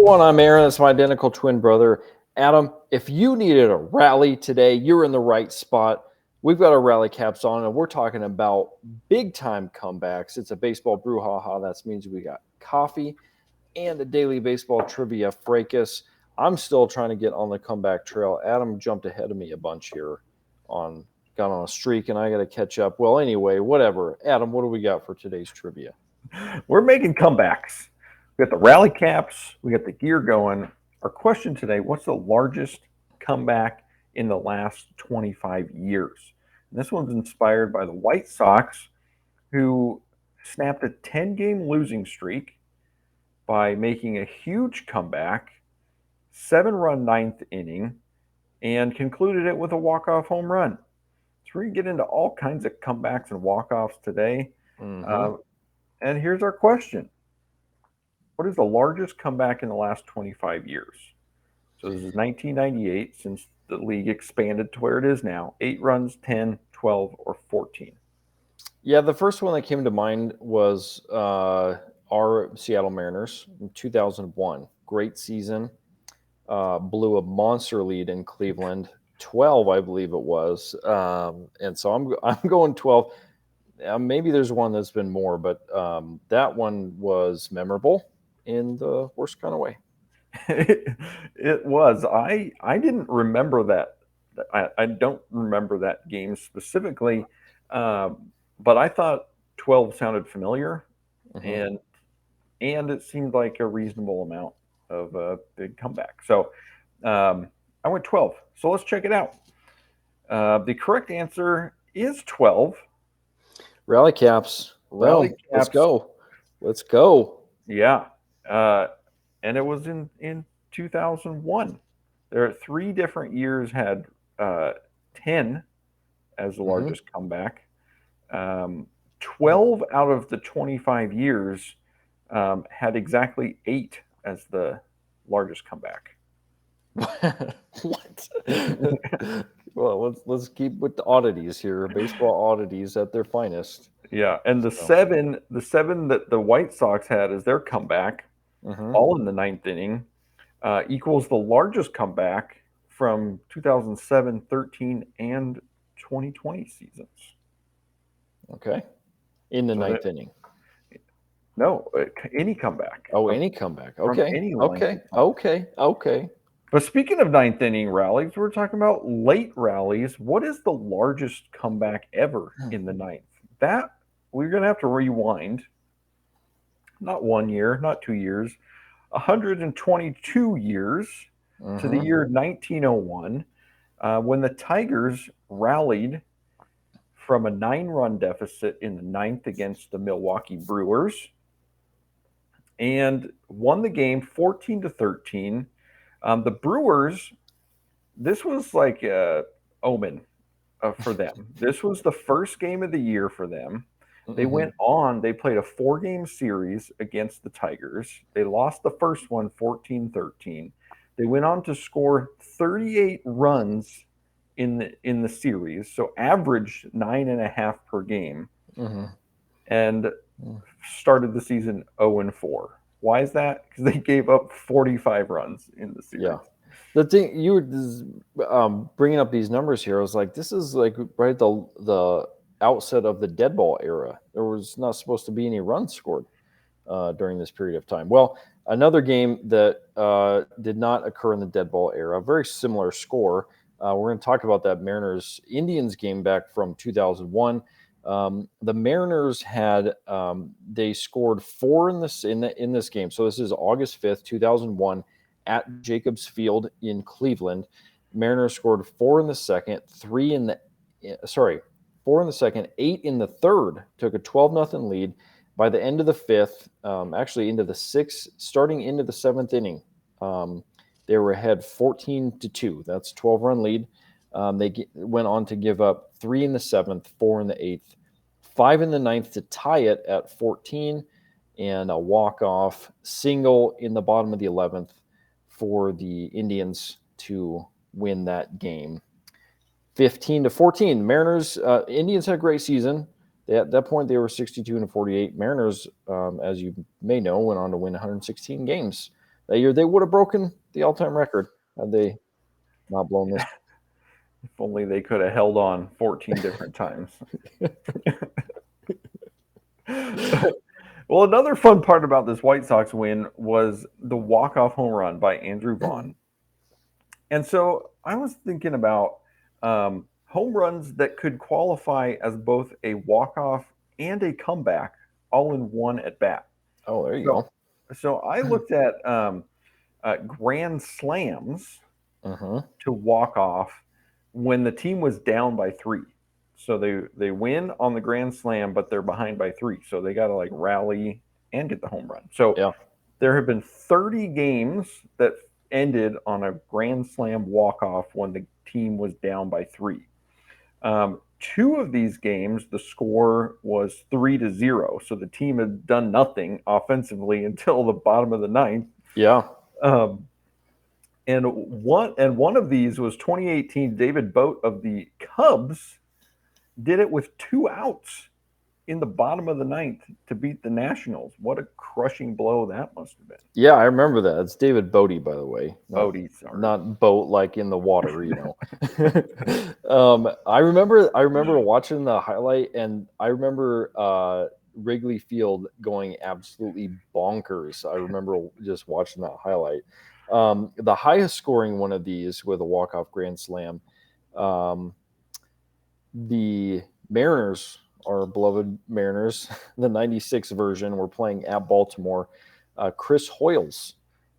everyone, I'm Aaron. That's my identical twin brother, Adam. If you needed a rally today, you're in the right spot. We've got our rally caps on, and we're talking about big-time comebacks. It's a baseball brouhaha. That means we got coffee and a daily baseball trivia fracas. I'm still trying to get on the comeback trail. Adam jumped ahead of me a bunch here got on a streak, and I got to catch up. Well, anyway, whatever. Adam, what do we got for today's trivia? We're making comebacks. We got the rally caps. We got the gear going. Our question today, what's the largest comeback in the last 25 years? And this one's inspired by the White Sox, who snapped a 10-game losing streak by making a huge comeback, 7-run ninth inning, and concluded it with a walk-off home run. So we're going to get into all kinds of comebacks and walk-offs today. Mm-hmm. And here's our question. What is the largest comeback in the last 25 years? So this is 1998, since the league expanded to where it is now. 8 runs, 10, 12, or 14. Yeah, the first one that came to mind was our Seattle Mariners in 2001. Great season. Blew a monster lead in Cleveland. 12, I believe it was. And so I'm going 12. Maybe there's one that's been more, but that one was memorable in the worst kind of way. It was. I didn't remember that. I don't remember that game specifically, but I thought 12 sounded familiar, Mm-hmm. and it seemed like a reasonable amount of a big comeback. So I went 12. So let's check it out. The correct answer is 12. Rally caps. Rally Boom. Let's caps. go. Let's go. Yeah. And it was in 2001. There are 3 different years had 10 as the largest comeback. 12 out of the 25 years had exactly 8 as the largest comeback. What? Well, let's keep with the oddities here. Baseball oddities at their finest. Yeah, and the So, seven that the White Sox had as their comeback, mm-hmm. all in the ninth inning, equals the largest comeback from 2007, 13, and 2020 seasons. Okay. In the So ninth inning. no, any comeback. Oh, any comeback. From Okay. any length Okay. of time. Okay. Okay. But speaking of ninth inning rallies, we're talking about late rallies. What is the largest comeback ever in the ninth? That we're going to have to rewind. Not 1 year, not 2 years, 122 years to the Mm-hmm. year 1901, when the Tigers rallied from a 9-run deficit in the ninth against the Milwaukee Brewers and won the game 14-13. The Brewers, this was like a omen for them. This was the first game of the year for them. They Mm-hmm. went on, they played a 4-game series against the Tigers. They lost the first one 14-13. They went on to score 38 runs in the series, so averaged 9.5 per game, Mm-hmm. and started the season 0-4. Why is that? Because they gave up 45 runs in the series. Yeah. The thing you were bringing up these numbers here, I was like, this is like right at the outset of the dead ball era. There was not supposed to be any runs scored during this period of time. Well, another game that did not occur in the dead ball era, very similar score. We're going to talk about that Mariners Indians game back from 2001. The Mariners had they scored 4 in this game. So this is August 5th, 2001, at Jacobs Field in Cleveland. Mariners scored 4 in the second, 4 in the second, 8 in the third. Took a 12-0 lead. By the end of the 5th, actually into the 6th, starting into the 7th inning, they were ahead 14-2. That's 12-run lead. They went on to give up 3 in the 7th, 4 in the 8th, 5 in the 9th to tie it at 14, and a walk-off single in the bottom of the 11th for the Indians to win that game. 15-14. Mariners, Indians had a great season. At that point, they were 62-48. Mariners, as you may know, went on to win 116 games. that year, they would have broken the all-time record had they not blown this. If only they could have held on 14 different times. Well, another fun part about this White Sox win was the walk-off home run by Andrew Vaughn. And so I was thinking about home runs that could qualify as both a walk-off and a comeback all in one at bat. Oh, there you So, go. so I looked at grand slams Uh-huh. to walk off when the team was down by 3. So they win on the grand slam, but they're behind by 3. So they got to like rally and get the home run. So Yeah. there have been 30 games that ended on a grand slam walk off when the team was down by 3. 2 of these games, the score was 3-0. So the team had done nothing offensively until the bottom of the ninth. Yeah. Um, and one of these was 2018. David Boat of the Cubs did it with 2 outs in the bottom of the ninth to beat the Nationals. What a crushing blow that must have been. Yeah, I remember that. It's David Bodie, by the way. Bodie, sorry. Not boat like in the water, you know. I remember watching the highlight, and I remember Wrigley Field going absolutely bonkers. I remember just watching that highlight. The highest scoring one of these with a walk-off grand slam, the Mariners, our beloved Mariners, the 96 version, were playing at Baltimore. Chris Hoyles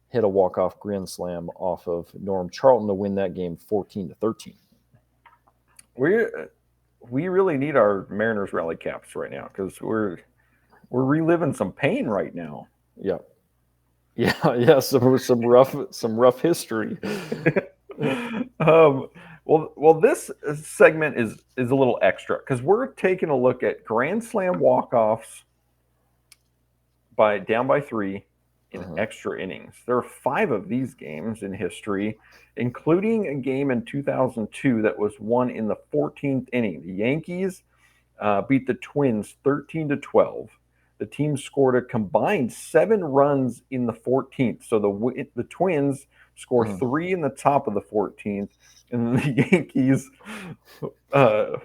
hit a walk-off grand slam off of Norm Charlton to win that game 14-13. We really need our Mariners rally caps right now because we're reliving some pain right now. Yeah. Yeah. Some rough history. Well, this segment is a little extra because we're taking a look at grand slam walk-offs down by 3 in extra innings. There are 5 of these games in history, including a game in 2002 that was won in the 14th inning. The Yankees beat the Twins 13-12. The team scored a combined 7 runs in the 14th. So the Twins score 3 in the top of the 14th, and the Yankees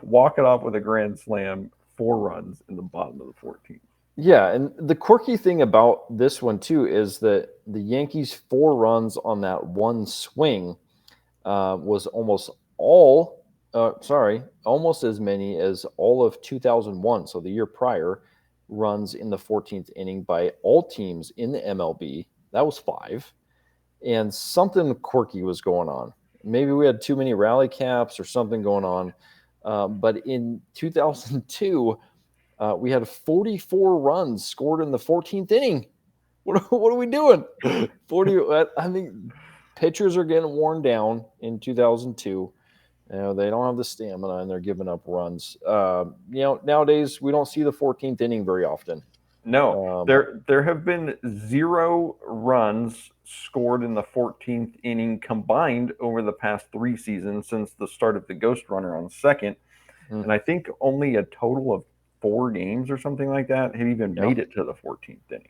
walk it off with a grand slam, 4 runs in the bottom of the 14th. Yeah, and the quirky thing about this one too is that the Yankees' 4 runs on that one swing was almost as many as all of 2001, so the year prior, runs in the 14th inning by all teams in the MLB. That was 5. And something quirky was going on. Maybe we had too many rally caps or something going on. But in 2002, we had 44 runs scored in the 14th inning. What are we doing? 40. I think pitchers are getting worn down in 2002. They don't have the stamina and they're giving up runs. Nowadays we don't see the 14th inning very often. No, there have been 0 runs scored in the 14th inning combined over the past 3 seasons since the start of the Ghost Runner on second. And I think only a total of 4 games or something like that have even made it to the 14th inning.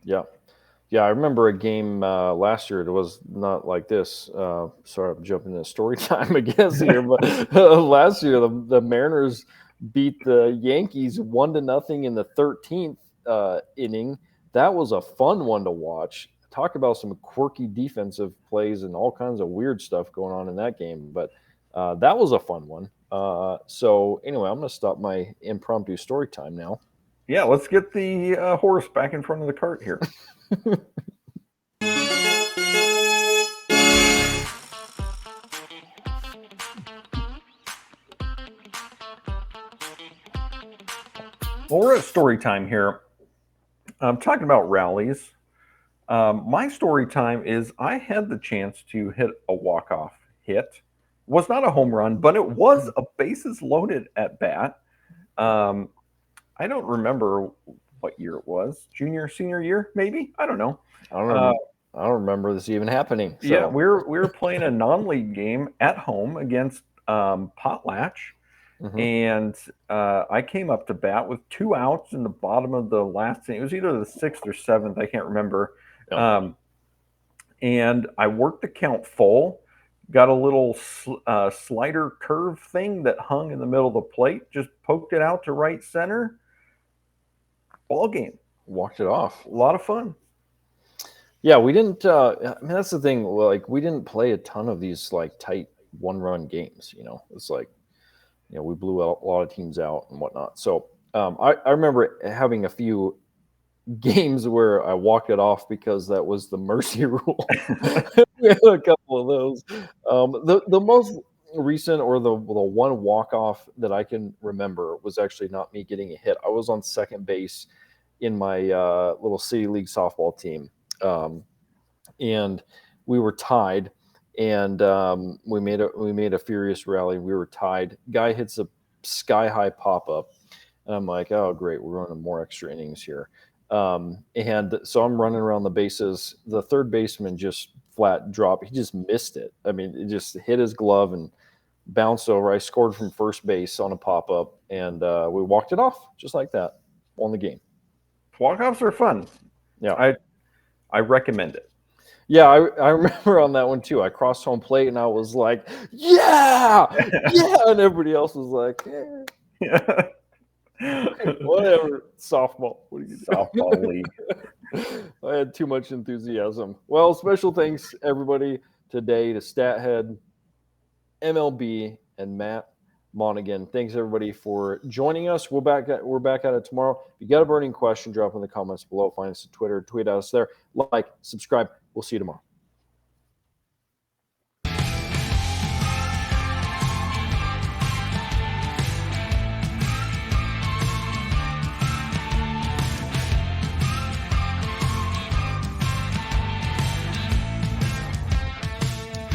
Yeah, I remember a game last year. It was not like this. Sorry, I'm jumping into story time, I guess here. But last year, the Mariners beat the Yankees 1-0 in the 13th inning. That was a fun one to watch. Talk about some quirky defensive plays and all kinds of weird stuff going on in that game. But that was a fun one. So anyway, I'm going to stop my impromptu story time now. Yeah, let's get the horse back in front of the cart here. Well, we're at story time here. I'm talking about rallies. My story time is I had the chance to hit a walk-off hit. It was not a home run, but it was a bases loaded at bat. I don't remember what year it was. Junior, senior year, maybe? I don't know. I don't remember this even happening. So. Yeah, we were playing a non-league game at home against Potlatch. And I came up to bat with 2 outs in the bottom of the last inning. It was either the 6th or 7th. I can't remember. and I worked the count full. Got a little slider curve thing that hung in the middle of the plate. Just poked it out to right center. Ball game. Walked it off. A lot of fun. Yeah, we didn't. I mean, that's the thing. Like, we didn't play a ton of these like tight one-run games. It's like, we blew a lot of teams out and whatnot. So I remember having a few games where I walked it off because that was the mercy rule. We had a couple of those. The most recent, or the one walk off that I can remember, was actually not me getting a hit. I was on second base in my little city league softball team, and we were tied. And we made a furious rally. We were tied. Guy hits a sky high pop up, and I'm like, oh great, we're running more extra innings here. And so I'm running around the bases. The third baseman just flat dropped. He just missed it. I mean, it just hit his glove and bounced over. I scored from first base on a pop up, and we walked it off just like that. Won the game. Walk-offs are fun. Yeah. I recommend it. Yeah, I remember on that one too. I crossed home plate and I was like, yeah, yeah. And everybody else was like, yeah. Whatever. Softball. What are you doing? Softball league. I had too much enthusiasm. Well, special thanks everybody today to Stathead, MLB, and Matt Monaghan. Thanks everybody for joining us. We're back at it tomorrow. If you got a burning question, drop in the comments below. Find us on Twitter, tweet us there. Like, subscribe. We'll see you tomorrow.